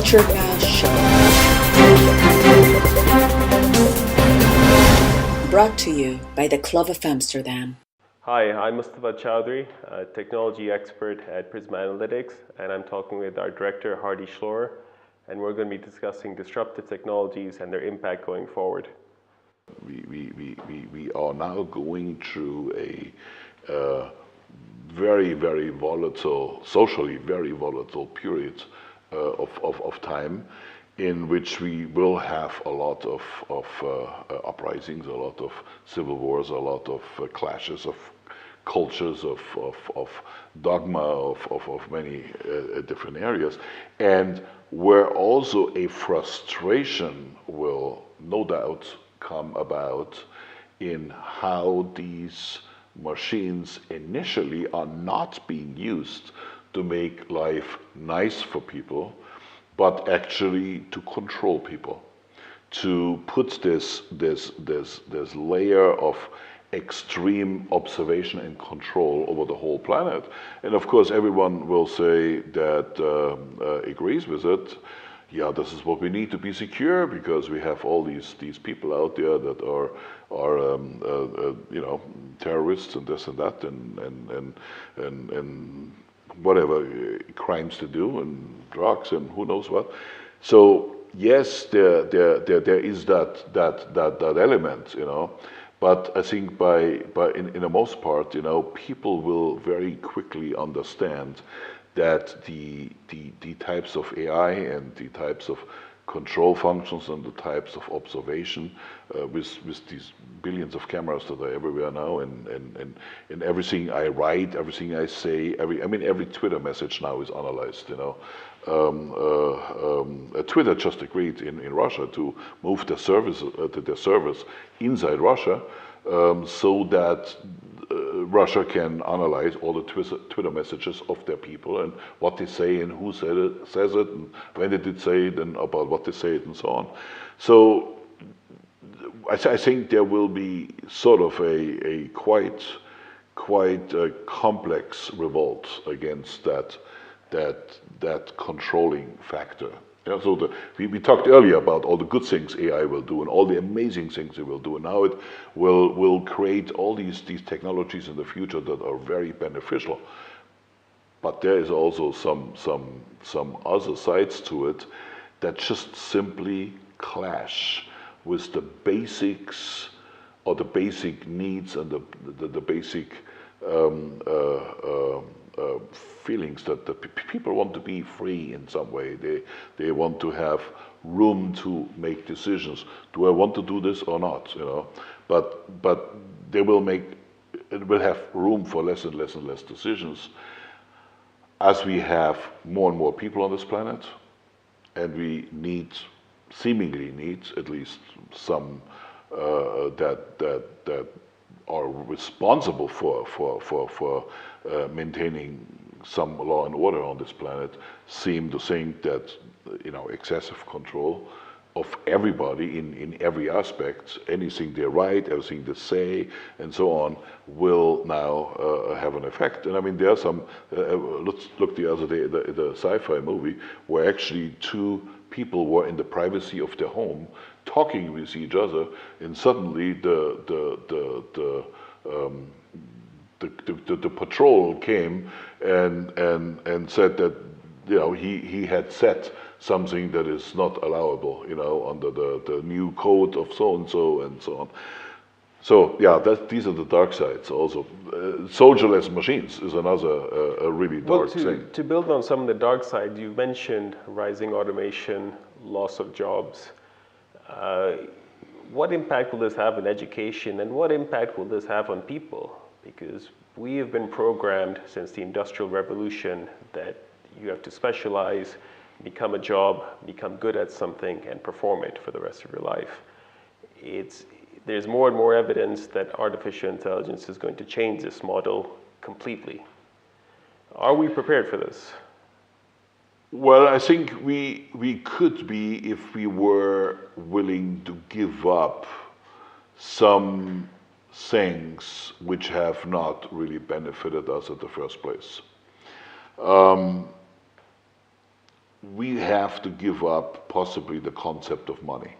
Future Fast Show. Brought to you by the Club of Amsterdam. Hi, I'm Mustafa Chaudhry, a technology expert at Prisma Analytics, and I'm talking with our director, F Schloer, and we're going to be discussing disruptive technologies and their impact going forward. We are now going through a very, very volatile, socially very volatile period of time in which we will have a lot of uprisings, a lot of civil wars, a lot of clashes of cultures, of dogma, of many different areas, and where also a frustration will no doubt come about in how these machines initially are not being used to make life nice for people, but actually to control people, to put this layer of extreme observation and control over the whole planet. And of course, everyone will say that agrees with it. Yeah, this is what we need to be secure because we have all these people out there that are you know, terrorists and this and that and whatever crimes to do and drugs and who knows what. So yes, there is that element, you know. But I think in the most part, you know, people will very quickly understand that the types of AI and the types of control functions and the types of observation with these billions of cameras that are everywhere now and everything I write, everything I say, every Twitter message now is analyzed, you know. Twitter just agreed in Russia to move their servers inside Russia so that Russia can analyze all the Twitter messages of their people and what they say and who says it and when they did say it and about what they say it and so on. So I think there will be sort of a quite complex revolt against that controlling factor. Yeah, so we talked earlier about all the good things AI will do and all the amazing things it will do, and now it will create all these technologies in the future that are very beneficial. But there is also some other sides to it that just simply clash with the basics or the basic needs and the basic feelings that the people want to be free in some way. They want to have room to make decisions. Do I want to do this or not? You know, but it will have room for less and less and less decisions as we have more and more people on this planet, and we seemingly need at least some that are responsible for maintaining some law and order on this planet, seem to think that, you know, excessive control of everybody in every aspect, anything they write, everything they say, and so on, will now have an effect. And I mean, there are some. Let's look the other day at the sci-fi movie where actually two people were in the privacy of their home talking with each other, and suddenly the patrol came and said that, you know, he had said something that is not allowable, you know, under the new code of so and so on. So yeah, these are the dark sides also. Soldierless machines is another a really dark thing. To build on some of the dark side, you mentioned rising automation, loss of jobs. What impact will this have on education, and what impact will this have on people? Because we have been programmed since the Industrial Revolution that you have to specialize, become a job, become good at something, and perform it for the rest of your life. There's more and more evidence that artificial intelligence is going to change this model completely. Are we prepared for this? Well, I think we could be if we were willing to give up some things which have not really benefited us at the first place. we have to give up possibly the concept of money.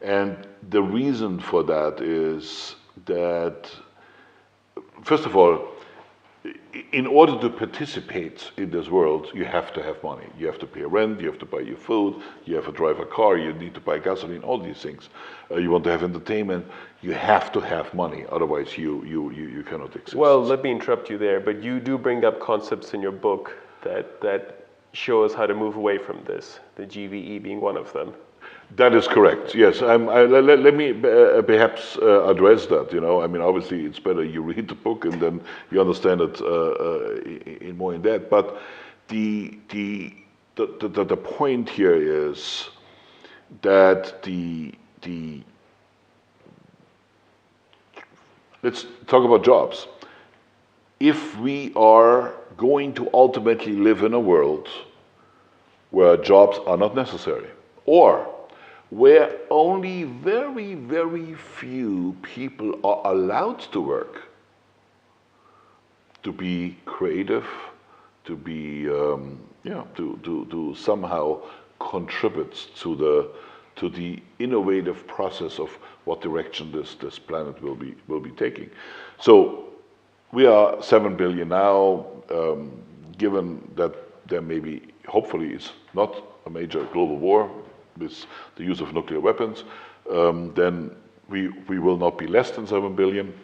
And the reason for that is that, first of all, in order to participate in this world, you have to have money. You have to pay rent, you have to buy your food, you have to drive a car, you need to buy gasoline, all these things. You want to have entertainment, you have to have money, otherwise you cannot exist. Well, let me interrupt you there, but you do bring up concepts in your book that show us how to move away from this, the GVE being one of them. That is correct. Yes, let me perhaps address that. I mean, obviously, it's better you read the book and then you understand it in more in depth. But the point here is that let's talk about jobs. If we are going to ultimately live in a world where jobs are not necessary, or where only very, very few people are allowed to work, to be creative, to be, to somehow contribute to the innovative process of what direction this planet will be taking. So we are 7 billion now, given that there may be, hopefully it's not a major global war with the use of nuclear weapons, then we will not be less than 7 billion.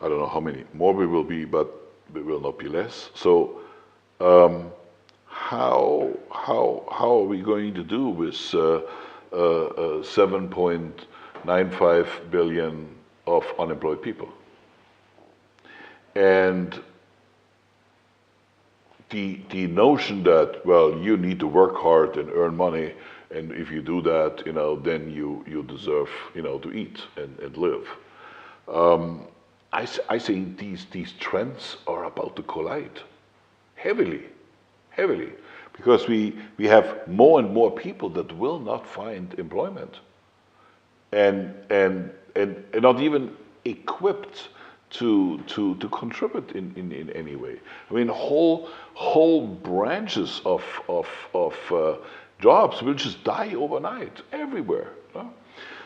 I don't know how many more we will be, but we will not be less. So how are we going to do with 7.95 billion of unemployed people? And the notion that, well, you need to work hard and earn money, and if you do that, then you deserve, to eat and live. I think these trends are about to collide heavily, because we have more and more people that will not find employment, and not even equipped to contribute in any way. I mean, whole branches of jobs will just die overnight everywhere. No?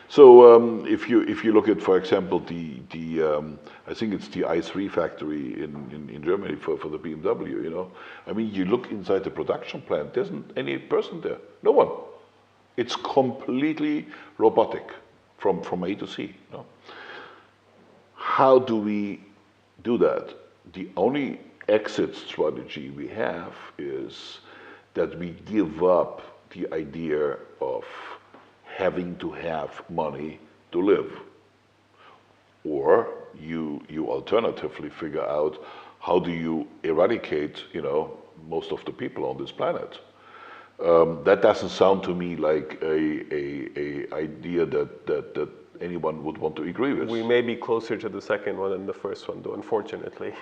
So if you look at, for example, the I think it's the i3 factory in Germany for the BMW. I mean, you look inside the production plant. There isn't any person there. No one. It's completely robotic from A to C. No? How do we do that? The only exit strategy we have is that we give up the idea of having to have money to live. Or you alternatively figure out how do you eradicate, most of the people on this planet. That doesn't sound to me like a idea that anyone would want to agree with. We may be closer to the second one than the first one, though, unfortunately.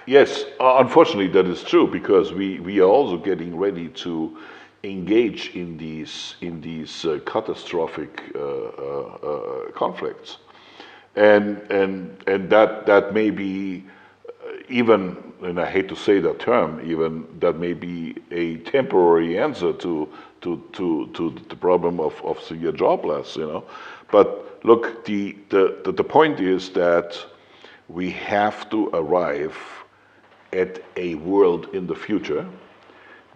Yes, unfortunately that is true, because we are also getting ready to engage in these catastrophic conflicts, and that may be even, and I hate to say that term, even that may be a temporary answer to the problem of severe job loss, But look, the point is that we have to arrive at a world in the future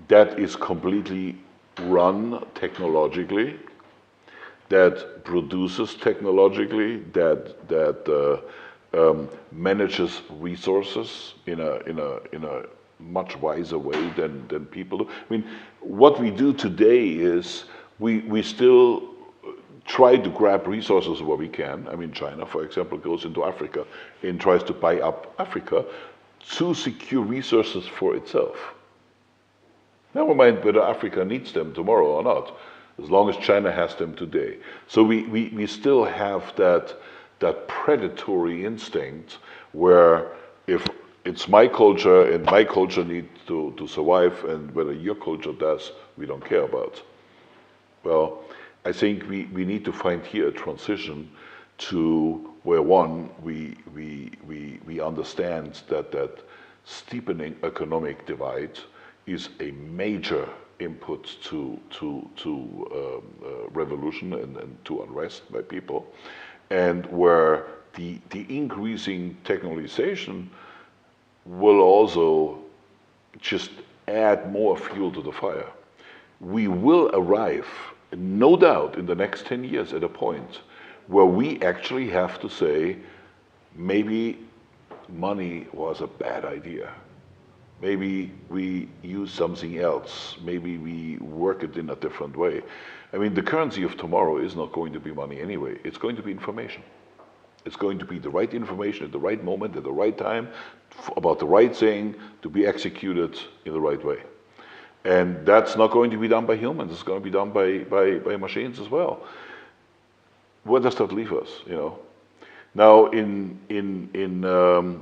that is completely run technologically, that produces technologically, that manages resources in a much wiser way than people do. I mean, what we do today is we still try to grab resources where we can. I mean, China, for example, goes into Africa and tries to buy up Africa to secure resources for itself. Never mind whether Africa needs them tomorrow or not, as long as China has them today. So we still have that predatory instinct where if it's my culture and my culture needs to survive, and whether your culture does, we don't care about. Well, I think we need to find here a transition to where, one, we understand that steepening economic divide is a major input to revolution and to unrest by people, and where the increasing technologization will also just add more fuel to the fire. We will arrive, no doubt, in the next 10 years at a point where we actually have to say, maybe money was a bad idea. Maybe we use something else. Maybe we work it in a different way. I mean, the currency of tomorrow is not going to be money anyway. It's going to be information. It's going to be the right information at the right moment, at the right time, about the right thing to be executed in the right way. And that's not going to be done by humans. It's going to be done by machines as well. Where does that leave us, you know? Now, in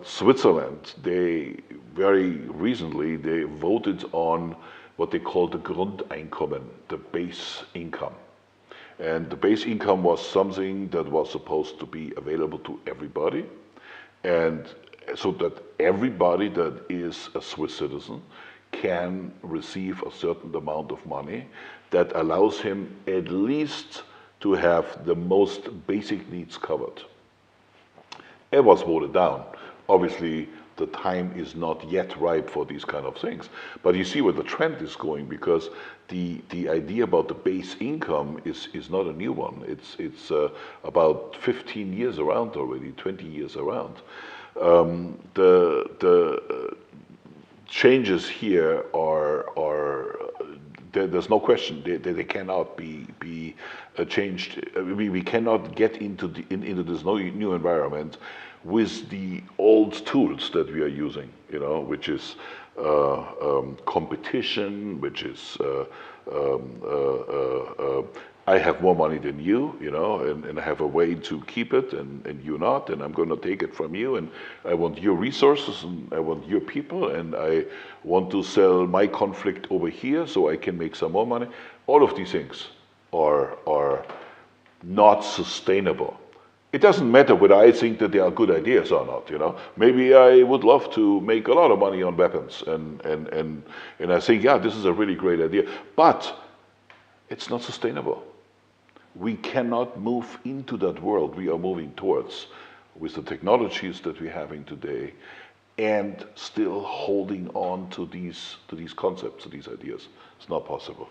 Switzerland, they very recently they voted on what they call the Grundeinkommen, the base income. And the base income was something that was supposed to be available to everybody, and so that everybody that is a Swiss citizen can receive a certain amount of money that allows him at least to have the most basic needs covered. It was voted down. Obviously, the time is not yet ripe for these kind of things. But you see where the trend is going, because the idea about the base income is not a new one. It's about 15 years around already, 20 years around. The changes here are there's no question they cannot be changed. We cannot get into this new environment with the old tools that we are using, you know, which is competition, which is I have more money than you know, and I have a way to keep it, and you not, and I'm going to take it from you, and I want your resources, and I want your people, and I want to sell my conflict over here so I can make some more money. All of these things are not sustainable. It doesn't matter whether I think that they are good ideas or not, you know. Maybe I would love to make a lot of money on weapons, and I think, yeah, this is a really great idea, but it's not sustainable. We cannot move into that world we are moving towards with the technologies that we're having today, and still holding on to these concepts, to these ideas. It's not possible.